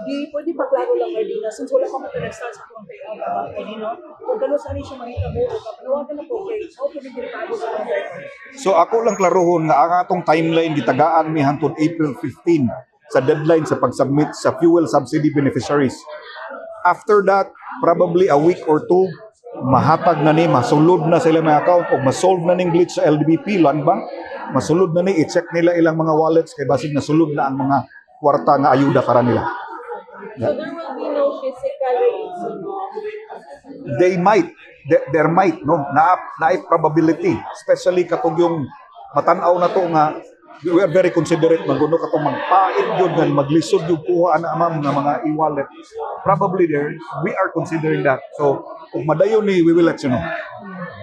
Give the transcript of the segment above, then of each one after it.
Di pwede paklaro lang Mardina since wala ka matarestart sa kung payout about Mardina. Kung gano'n saan siya mahita mo, kapanawagan na po kay how pwede dirikado sa mga payout. So ako lang klarohon nga ang atong timeline gitagaan mi hangtod April 15 sa deadline sa pag-submit sa fuel subsidy beneficiaries. After that, probably a week or two, mahatag na ni, masulod na sa ilang mga account o masolve na ning glitch sa LDBP, Land Bank, masulod na ni, i-check nila ilang mga wallets kay basig nasulod na ang mga kwarta nga ayuda para nila. So there will be no physical release. They might, there might, no, naay probability, especially katong yung matanaw na to nga we are very considerate maguno katong magpaid yun nga maglisod yung kuha na amam nga mga e-wallet. Probably there, we are considering that. So kung madayon ni, we will let you know.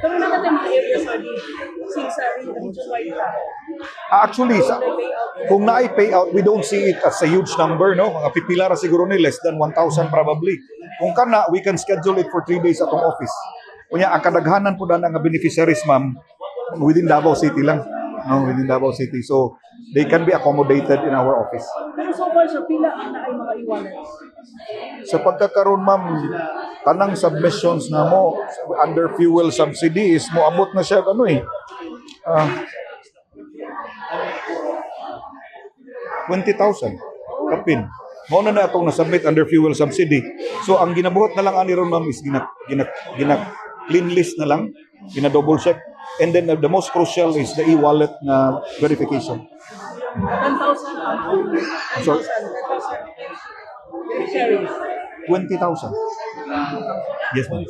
Pero naman mga areas are di since region-wide ka. Actually, kung naay payout, we don't see it as a huge number, no? Mga pipila ra siguro ni less than 1,000 probably. Kung kana, we can schedule it for 3 days atong office. Kunya ang kadaghanan po na nga beneficiaries, ma'am, within Davao City lang. No, within Davao City. So, they can be accommodated in our office. Pero so far sa pila ang naay mga e-wallets. Sa pagkakaroon, ma'am, tanang submissions na mo under fuel subsidy is mo abot na siya ano eh. 20,000 kapin. Mao na atong na-submit under fuel subsidy. So ang ginabuhat na lang ani ron, ma'am, is gina clean list na lang, gina-double check. And then the most crucial is the e-wallet na verification. 10,000 So 10,000 beneficiaries. 20,000. Yes, ma'am.